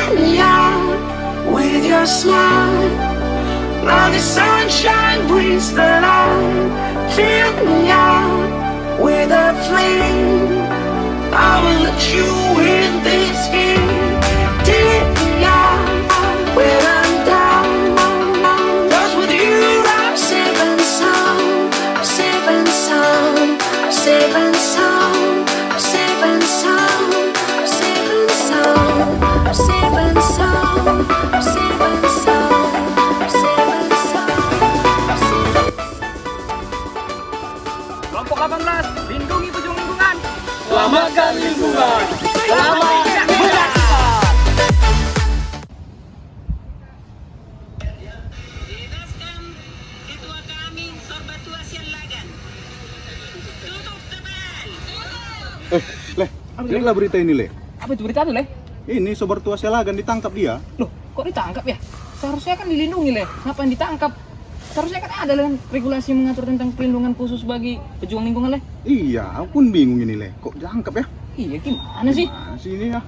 Fill me out with your smile. Now the sunshine brings the light. Fill me out with a flame. I will let you in this game. Take me out when I'm down. 'Cause with you I'm safe and sound. I'm safe and sound. I'm safe and sound. I'm safe and sound. I'm safe and sound. I'm safe and sound. I'm safe and sound. I'm safe and sound. Kelompok 18, lindungi pejuang lingkungan. Selamatkan lingkungan. Selamat beraktivitas. Bebaskan ketua kami Sorbatua Sialagan. Tutup tebal. Lihatlah berita ini, Le. Apa itu berita tuh, Le? Ini Sobar Tua Sialagan ditangkap dia. Loh, kok ditangkap ya? Seharusnya kan dilindungi, Le. Ngapain ditangkap? Seharusnya kan ada Le, regulasi yang mengatur tentang perlindungan khusus bagi pejuang lingkungan, Le. Iya, aku pun bingung ini, Le. Kok ditangkap ya? Iya, gimana sih? Gimana sih ini ya?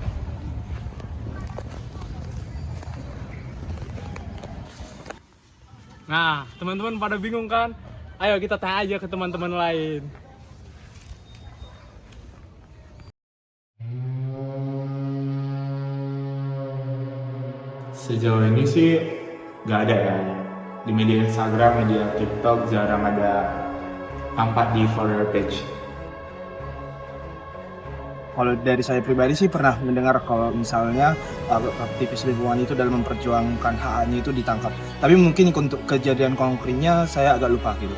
Nah, teman-teman pada bingung kan? Ayo kita tanya aja ke teman-teman lain. Sejauh ini sih nggak ada ya. Di media Instagram, media TikTok jarang ada tampak di For Your page. Kalau dari saya pribadi sih pernah mendengar kalau misalnya aktivis lingkungan itu dalam memperjuangkan hak-haknya itu ditangkap. Tapi mungkin untuk kejadian konkretnya saya agak lupa gitu.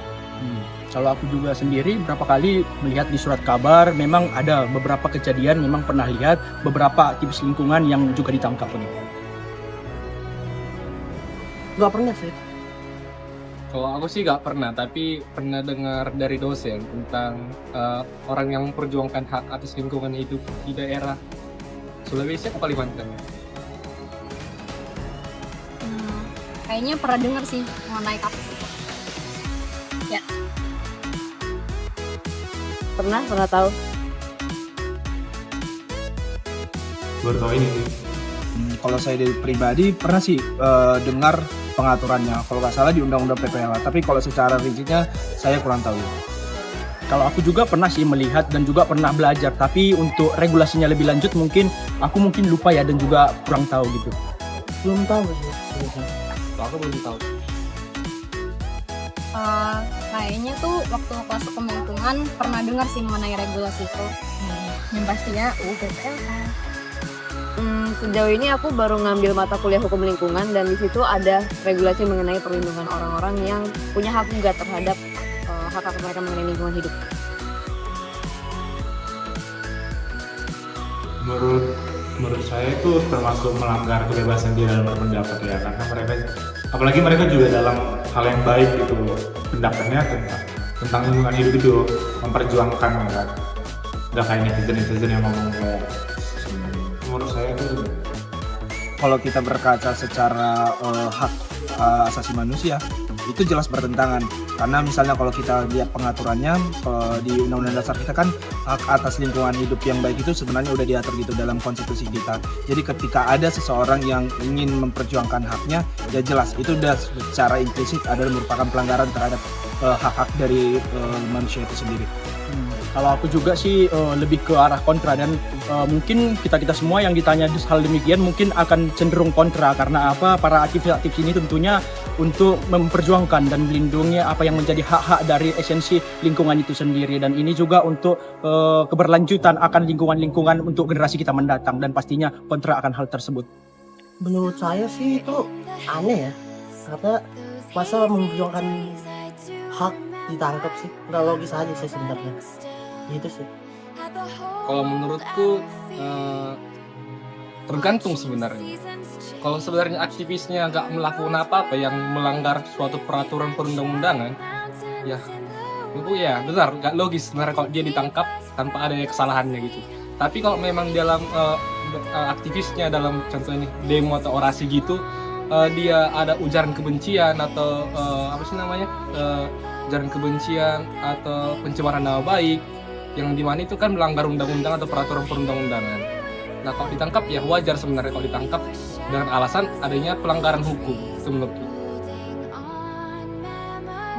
Kalau aku juga sendiri berapa kali melihat di surat kabar, memang ada beberapa kejadian, memang pernah lihat beberapa aktivis lingkungan yang juga ditangkap. Nggak pernah sih. Kalau aku sih nggak pernah, tapi pernah dengar dari dosen tentang orang yang memperjuangkan hak atas lingkungan hidup di daerah Sulawesi atau Kalimantan. Kayaknya pernah dengar sih mengenai kasus itu. Ya. Pernah tahu. Baru tahu ini sih. Kalau saya dari pribadi pernah sih dengar pengaturannya. Kalau nggak salah di Undang-Undang PPLH. Tapi kalau secara rigidnya saya kurang tahu. Kalau aku juga pernah sih melihat dan juga pernah belajar, tapi untuk regulasinya lebih lanjut mungkin aku lupa ya dan juga kurang tahu gitu. Belum tahu sih. Kalau aku belum tahu. Kayaknya tuh waktu kelas hukum lingkungan pernah dengar sih mengenai regulasi itu. Yang pastinya PPLH. Sejauh ini aku baru ngambil mata kuliah hukum lingkungan dan di situ ada regulasi mengenai perlindungan orang-orang yang punya hak juga terhadap hak-hak mereka mengenai lingkungan hidup. Menurut saya itu termasuk melanggar kebebasan dia dalam berpendapat ya, karena apalagi mereka juga dalam hal yang baik gitu pendapatnya tentang lingkungan hidup itu memperjuangkan ya kan. Udah kayak netizen yang ngomong kayak menurut saya itu Kalau kita berkaca secara hak asasi manusia itu jelas bertentangan, karena misalnya kalau kita lihat pengaturannya di Undang-Undang Dasar kita kan hak atas lingkungan hidup yang baik itu sebenarnya udah diatur gitu dalam konstitusi kita. Jadi ketika ada seseorang yang ingin memperjuangkan haknya, ya jelas itu udah secara implisit adalah merupakan pelanggaran terhadap hak-hak dari manusia itu sendiri. Kalau aku juga sih lebih ke arah kontra dan mungkin kita semua yang ditanya hal demikian mungkin akan cenderung kontra karena apa? Para aktivis ini tentunya untuk memperjuangkan dan melindungi apa yang menjadi hak-hak dari esensi lingkungan itu sendiri, dan ini juga untuk keberlanjutan akan lingkungan untuk generasi kita mendatang, dan pastinya kontra akan hal tersebut. Menurut saya sih itu aneh ya, karena masa memperjuangkan hak ditangkap sih, nggak logis aja sih sebenarnya. Gitu sih. Kalau menurutku tergantung sebenarnya. Kalau sebenarnya aktivisnya nggak melakukan apa-apa yang melanggar suatu peraturan perundang-undangan, ya itu ya benar, nggak logis sebenarnya kalau dia ditangkap tanpa ada kesalahannya gitu. Tapi kalau memang dalam aktivisnya dalam contohnya demo atau orasi gitu, dia ada ujaran kebencian atau ujaran kebencian atau pencemaran nama baik, yang dimana itu kan melanggar undang-undang atau peraturan perundang-undangan. Nah kalau ditangkap ya wajar sebenarnya kalau ditangkap dengan alasan adanya pelanggaran hukum itu menurutku.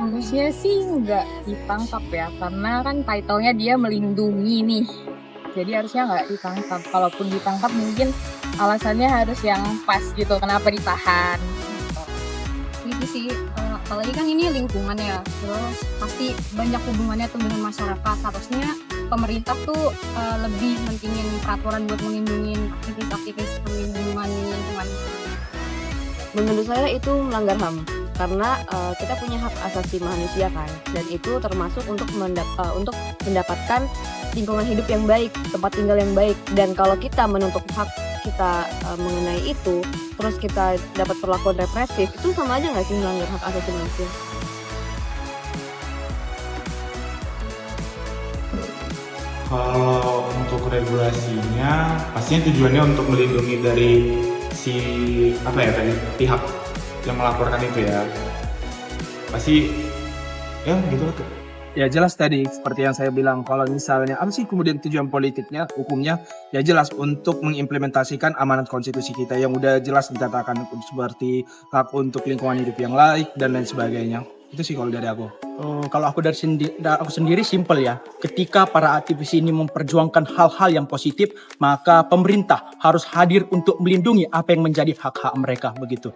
Harusnya sih nggak ditangkap ya, karena kan title-nya dia melindungi nih. Jadi harusnya nggak ditangkap. Kalaupun ditangkap mungkin alasannya harus yang pas gitu, kenapa ditahan. Gitu sih, apalagi kan ini lingkungan ya, terus pasti banyak hubungannya tuh dengan masyarakat. Harusnya pemerintah tuh lebih mentingin peraturan buat melindungi aktivis-aktivis perlindungan lingkungan. Menurut saya itu melanggar HAM karena kita punya hak asasi manusia kan, dan itu termasuk untuk mendapatkan lingkungan hidup yang baik, tempat tinggal yang baik. Dan kalau kita menuntut hak kita mengenai itu, terus kita dapat perlakuan represif, itu sama aja nggak sih melanggar hak asasi manusia? Kalau untuk regulasinya, pastinya tujuannya untuk melindungi dari si pihak yang melaporkan itu ya. Pasti ya gitu lah. Ya jelas tadi seperti yang saya bilang, kalau misalnya apa sih kemudian tujuan politiknya, hukumnya, ya jelas untuk mengimplementasikan amanat konstitusi kita yang udah jelas dinyatakan seperti hak untuk lingkungan hidup yang laik dan lain sebagainya. Itu sih kalau dari aku. Kalau aku aku sendiri simpel ya. Ketika para aktivis ini memperjuangkan hal-hal yang positif, maka pemerintah harus hadir untuk melindungi apa yang menjadi hak-hak mereka begitu.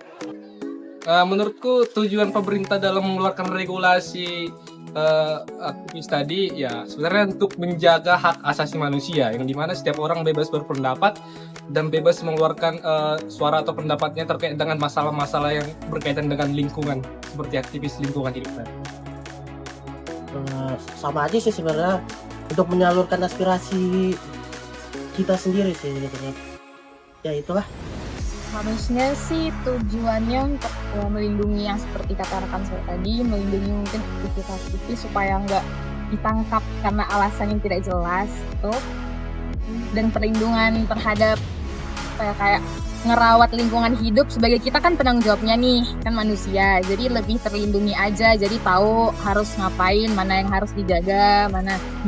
Menurutku tujuan pemerintah dalam mengeluarkan regulasi aktivis tadi ya sebenarnya untuk menjaga hak asasi manusia, yang dimana setiap orang bebas berpendapat dan bebas mengeluarkan suara atau pendapatnya terkait dengan masalah-masalah yang berkaitan dengan lingkungan, seperti aktivis lingkungan hidup. Sama aja sih sebenarnya, untuk menyalurkan aspirasi kita sendiri sih gitu kan. Ya itulah. Harusnya sih tujuannya untuk melindungi yang seperti kata rekan saya tadi, melindungi mungkin aktivis supaya nggak ditangkap karena alasan yang tidak jelas tuh, dan perlindungan terhadap kayak ngerawat lingkungan hidup. Sebagai kita kan penanggung jawabnya nih, kan manusia, jadi lebih terlindungi aja, jadi tahu harus ngapain, mana yang harus dijaga,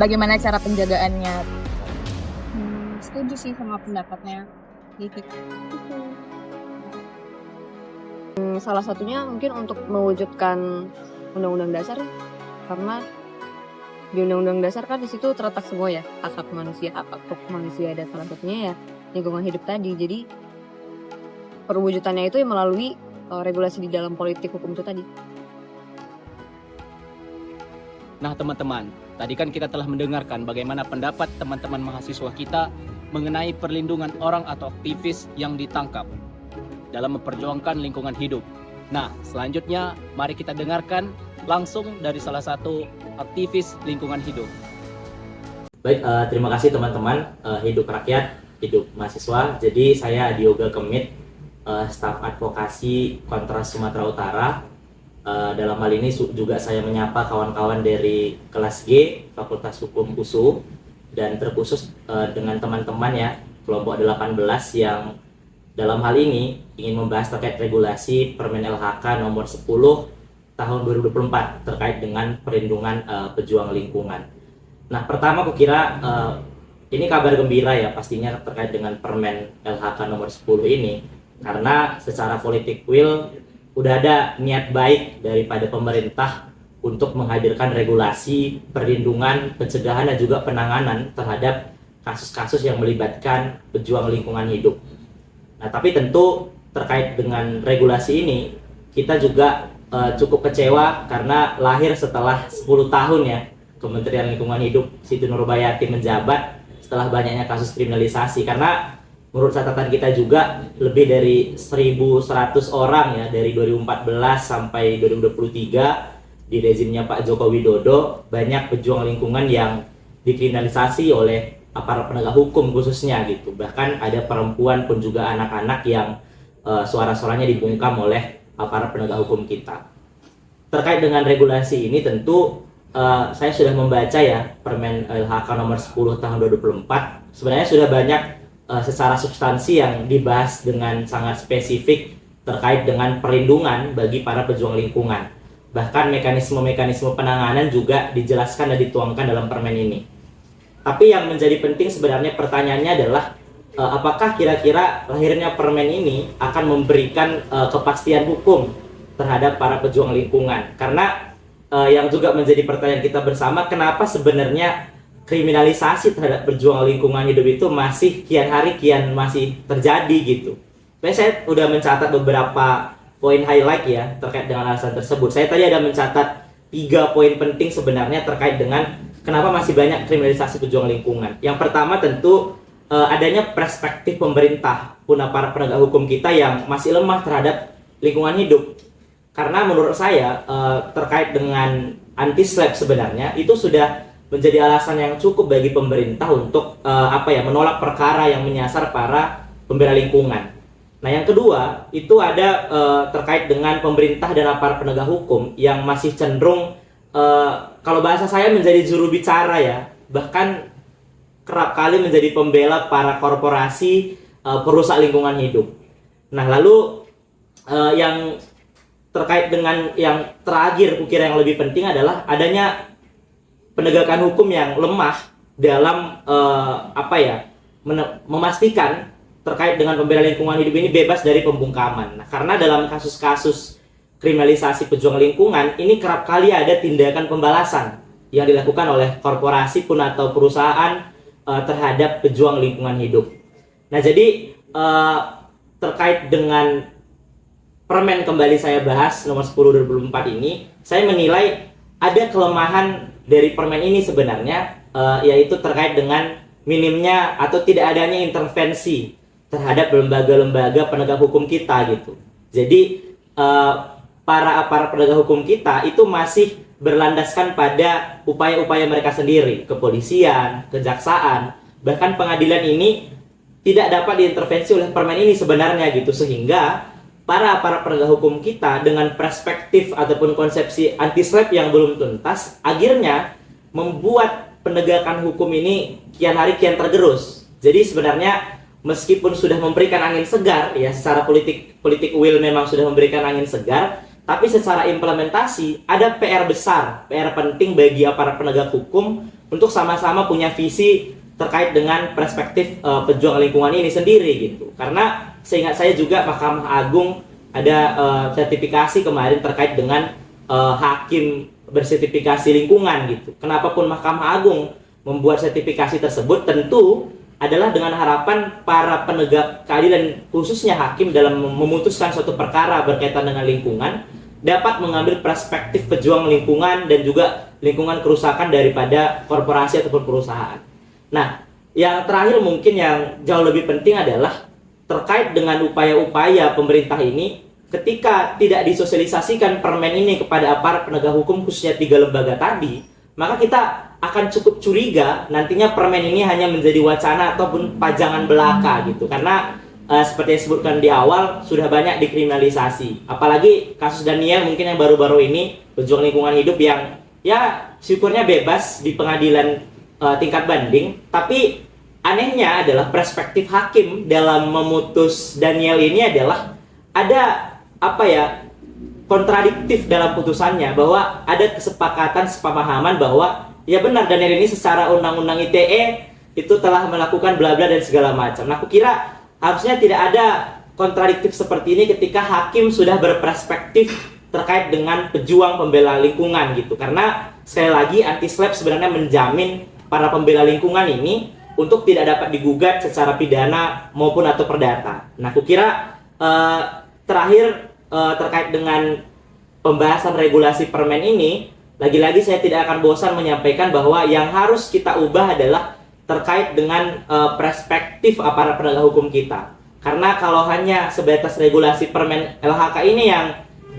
bagaimana cara penjagaannya. Setuju sih sama pendapatnya gitu. Salah satunya mungkin untuk mewujudkan undang-undang dasar, karena di undang-undang dasar kan di situ terletak semua ya, hak manusia, hak manusia, dan salah satunya ya lingkungan hidup tadi. Jadi perwujudannya itu melalui regulasi di dalam politik hukum itu tadi. Nah teman-teman, tadi kan kita telah mendengarkan bagaimana pendapat teman-teman mahasiswa kita mengenai perlindungan orang atau aktivis yang ditangkap dalam memperjuangkan lingkungan hidup. Nah, selanjutnya mari kita dengarkan langsung dari salah satu aktivis lingkungan hidup. Baik, terima kasih teman-teman. Hidup rakyat, hidup mahasiswa. Jadi saya Dioga Kemit, staf advokasi Kontras Sumatera Utara. Dalam hal ini juga saya menyapa kawan-kawan dari kelas G, Fakultas Hukum USU, dan terkhusus dengan teman-teman ya, kelompok 18 yang dalam hal ini ingin membahas terkait regulasi Permen LHK nomor 10 tahun 2024 terkait dengan perlindungan pejuang lingkungan. Nah, pertama aku kira ini kabar gembira ya pastinya terkait dengan Permen LHK nomor 10 ini, karena secara politik will udah ada niat baik daripada pemerintah untuk menghadirkan regulasi perlindungan, pencegahan, dan juga penanganan terhadap kasus-kasus yang melibatkan pejuang lingkungan hidup. Nah, tapi tentu terkait dengan regulasi ini, kita juga cukup kecewa karena lahir setelah 10 tahun ya Kementerian Lingkungan Hidup Siti Nurbayati menjabat, setelah banyaknya kasus kriminalisasi. Karena menurut catatan kita juga lebih dari 1.100 orang ya dari 2014 sampai 2023 di rezimnya Pak Joko Widodo, banyak pejuang lingkungan yang dikriminalisasi oleh aparat penegak hukum khususnya gitu. Bahkan ada perempuan pun juga anak-anak yang suara-suaranya dibungkam oleh aparat penegak hukum kita. Terkait dengan regulasi ini tentu saya sudah membaca ya Permen LHK nomor 10 tahun 2024. Sebenarnya sudah banyak secara substansi yang dibahas dengan sangat spesifik terkait dengan perlindungan bagi para pejuang lingkungan. Bahkan mekanisme-mekanisme penanganan juga dijelaskan dan dituangkan dalam permen ini. Tapi yang menjadi penting sebenarnya pertanyaannya adalah apakah kira-kira lahirnya permen ini akan memberikan kepastian hukum terhadap para pejuang lingkungan? Karena yang juga menjadi pertanyaan kita bersama, kenapa sebenarnya kriminalisasi terhadap pejuang lingkungan hidup itu masih kian hari kian masih terjadi gitu. Saya udah mencatat beberapa poin highlight ya terkait dengan alasan tersebut. Saya tadi ada mencatat 3 poin penting sebenarnya terkait dengan kenapa masih banyak kriminalisasi pejuang lingkungan. Yang pertama tentu adanya perspektif pemerintah pun para penegak hukum kita yang masih lemah terhadap lingkungan hidup. Karena menurut saya terkait dengan anti-SLAPP sebenarnya itu sudah menjadi alasan yang cukup bagi pemerintah untuk menolak perkara yang menyasar para pembela lingkungan. Nah, yang kedua itu ada terkait dengan pemerintah dan aparat penegak hukum yang masih cenderung kalau bahasa saya menjadi juru bicara ya, bahkan kerap kali menjadi pembela para korporasi perusak lingkungan hidup. Nah, lalu yang terkait dengan yang terakhir kukira yang lebih penting adalah adanya penegakan hukum yang lemah dalam memastikan terkait dengan pembela lingkungan hidup ini bebas dari pembungkaman. Nah, karena dalam kasus-kasus kriminalisasi pejuang lingkungan ini kerap kali ada tindakan pembalasan yang dilakukan oleh korporasi pun atau perusahaan terhadap pejuang lingkungan hidup. Nah, jadi terkait dengan permen kembali saya bahas nomor 10 2004 ini, saya menilai ada kelemahan dari permen ini sebenarnya, yaitu terkait dengan minimnya atau tidak adanya intervensi terhadap lembaga-lembaga penegak hukum kita gitu. Jadi para aparat penegak hukum kita itu masih berlandaskan pada upaya-upaya mereka sendiri, kepolisian, kejaksaan, bahkan pengadilan ini tidak dapat diintervensi oleh permen ini sebenarnya gitu, sehingga para aparat penegak hukum kita dengan perspektif ataupun konsepsi anti-SLAPP yang belum tuntas akhirnya membuat penegakan hukum ini kian hari kian tergerus. Jadi sebenarnya meskipun sudah memberikan angin segar ya, secara politik will memang sudah memberikan angin segar, tapi secara implementasi ada PR besar, PR penting bagi aparat penegak hukum untuk sama-sama punya visi terkait dengan perspektif pejuang lingkungan ini sendiri gitu. Karena seingat saya juga Mahkamah Agung ada sertifikasi kemarin terkait dengan hakim bersertifikasi lingkungan gitu. Kenapa pun Mahkamah Agung membuat sertifikasi tersebut tentu adalah dengan harapan para penegak keadilan khususnya hakim dalam memutuskan suatu perkara berkaitan dengan lingkungan dapat mengambil perspektif pejuang lingkungan dan juga lingkungan kerusakan daripada korporasi ataupun perusahaan. Nah, yang terakhir mungkin yang jauh lebih penting adalah terkait dengan upaya-upaya pemerintah ini ketika tidak disosialisasikan permen ini kepada aparat penegak hukum khususnya 3 lembaga tadi, maka kita akan cukup curiga nantinya permen ini hanya menjadi wacana ataupun pajangan belaka gitu. Karena seperti yang disebutkan di awal sudah banyak dikriminalisasi. Apalagi kasus Daniel mungkin yang baru-baru ini, pejuang lingkungan hidup yang ya syukurnya bebas di pengadilan tingkat banding. Tapi anehnya adalah perspektif hakim dalam memutus Daniel ini adalah ada kontradiktif dalam putusannya, bahwa ada kesepakatan sepemahaman bahwa ya benar Daniel ini secara undang-undang ITE itu telah melakukan bla bla dan segala macam. Nah, aku kira harusnya tidak ada kontradiktif seperti ini ketika hakim sudah berperspektif terkait dengan pejuang pembela lingkungan gitu. Karena sekali lagi anti-SLAPP sebenarnya menjamin para pembela lingkungan ini untuk tidak dapat digugat secara pidana maupun atau perdata. Nah, aku kira terakhir terkait dengan pembahasan regulasi permen ini, lagi-lagi saya tidak akan bosan menyampaikan bahwa yang harus kita ubah adalah terkait dengan perspektif aparat penegak hukum kita. Karena kalau hanya sebatas regulasi permen LHK ini yang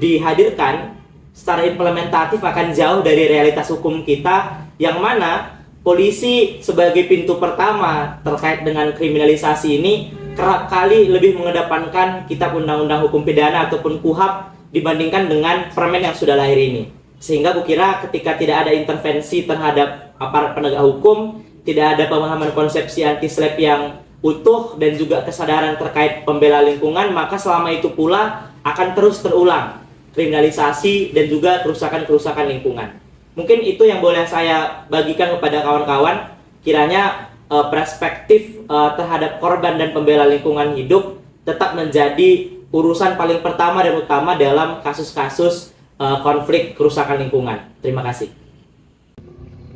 dihadirkan, secara implementatif akan jauh dari realitas hukum kita, yang mana polisi sebagai pintu pertama terkait dengan kriminalisasi ini kerap kali lebih mengedepankan kitab undang-undang hukum pidana ataupun KUHP dibandingkan dengan permen yang sudah lahir ini. Sehingga kukira ketika tidak ada intervensi terhadap aparat penegak hukum, tidak ada pemahaman konsepsi anti-SLAPP yang utuh dan juga kesadaran terkait pembela lingkungan, maka selama itu pula akan terus terulang kriminalisasi dan juga kerusakan-kerusakan lingkungan. Mungkin itu yang boleh saya bagikan kepada kawan-kawan. Kiranya perspektif terhadap korban dan pembela lingkungan hidup tetap menjadi urusan paling pertama dan utama dalam kasus-kasus konflik kerusakan lingkungan. Terima kasih.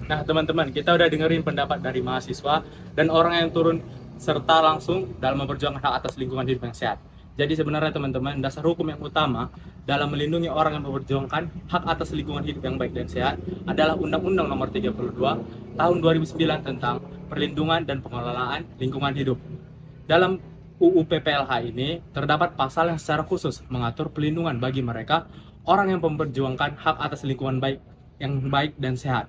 Nah teman-teman, kita udah dengerin pendapat dari mahasiswa dan orang yang turun serta langsung dalam memperjuangkan hak atas lingkungan hidup yang sehat. Jadi sebenarnya teman-teman, dasar hukum yang utama dalam melindungi orang yang memperjuangkan hak atas lingkungan hidup yang baik dan sehat adalah Undang-Undang Nomor 32 Tahun 2009 tentang Perlindungan dan Pengelolaan Lingkungan Hidup. Dalam UU PPLH ini terdapat pasal yang secara khusus mengatur perlindungan bagi mereka orang yang memperjuangkan hak atas lingkungan yang baik dan sehat.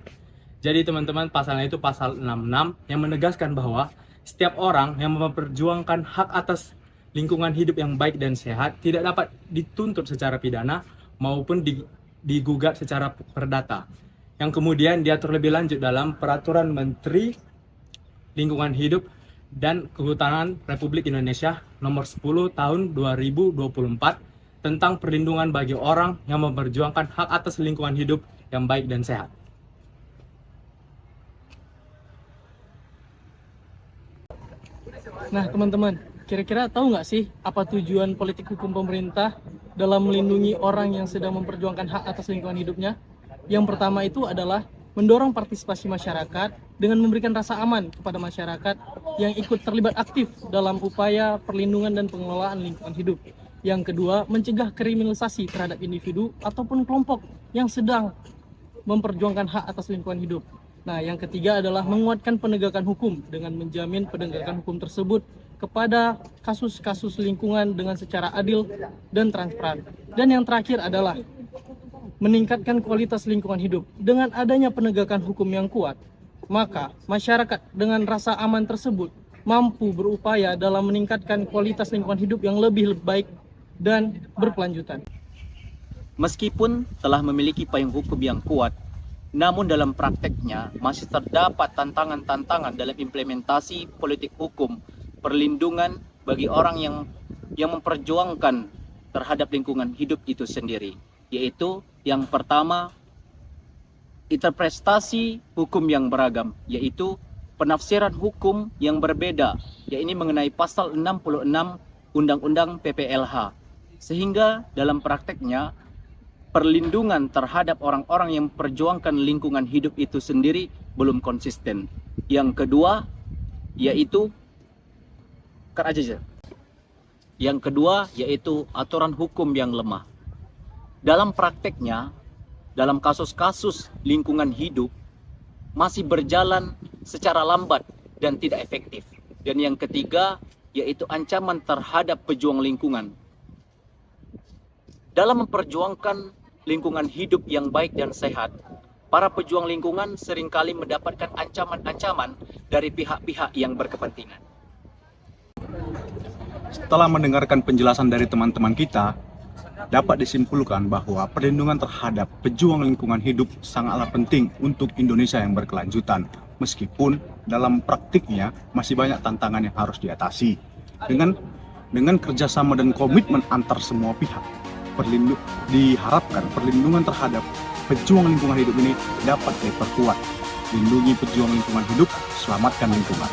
Jadi teman-teman, pasalnya itu pasal 66 yang menegaskan bahwa setiap orang yang memperjuangkan hak atas lingkungan hidup yang baik dan sehat tidak dapat dituntut secara pidana maupun digugat secara perdata. Yang kemudian diatur lebih lanjut dalam Peraturan Menteri Lingkungan Hidup dan Kehutanan Republik Indonesia Nomor 10 Tahun 2024 tentang perlindungan bagi orang yang memperjuangkan hak atas lingkungan hidup yang baik dan sehat. Nah teman-teman, kira-kira tahu nggak sih apa tujuan politik hukum pemerintah dalam melindungi orang yang sedang memperjuangkan hak atas lingkungan hidupnya? Yang pertama itu adalah mendorong partisipasi masyarakat dengan memberikan rasa aman kepada masyarakat yang ikut terlibat aktif dalam upaya perlindungan dan pengelolaan lingkungan hidup. Yang kedua, mencegah kriminalisasi terhadap individu ataupun kelompok yang sedang memperjuangkan hak atas lingkungan hidup. Nah, yang ketiga adalah menguatkan penegakan hukum dengan menjamin penegakan hukum tersebut kepada kasus-kasus lingkungan dengan secara adil dan transparan. Dan yang terakhir adalah meningkatkan kualitas lingkungan hidup. Dengan adanya penegakan hukum yang kuat, maka masyarakat dengan rasa aman tersebut mampu berupaya dalam meningkatkan kualitas lingkungan hidup yang lebih baik dan berkelanjutan. Meskipun telah memiliki payung hukum yang kuat, namun dalam prakteknya masih terdapat tantangan-tantangan dalam implementasi politik hukum perlindungan bagi orang yang memperjuangkan terhadap lingkungan hidup itu sendiri, yaitu yang pertama, interpretasi hukum yang beragam, yaitu penafsiran hukum yang berbeda, yaitu mengenai pasal 66 Undang-Undang PPLH, sehingga dalam prakteknya perlindungan terhadap orang-orang yang memperjuangkan lingkungan hidup itu sendiri belum konsisten. Yang kedua, yaitu aturan hukum yang lemah. Dalam prakteknya, dalam kasus-kasus lingkungan hidup masih berjalan secara lambat dan tidak efektif. Dan yang ketiga, yaitu ancaman terhadap pejuang lingkungan. Dalam memperjuangkan lingkungan hidup yang baik dan sehat, para pejuang lingkungan seringkali mendapatkan ancaman-ancaman dari pihak-pihak yang berkepentingan. Setelah mendengarkan penjelasan dari teman-teman kita, dapat disimpulkan bahwa perlindungan terhadap pejuang lingkungan hidup sangatlah penting untuk Indonesia yang berkelanjutan, meskipun dalam praktiknya masih banyak tantangan yang harus diatasi. Dengan kerjasama dan komitmen antar semua pihak, diharapkan perlindungan terhadap pejuang lingkungan hidup ini dapat diperkuat. Lindungi pejuang lingkungan hidup, selamatkan lingkungan.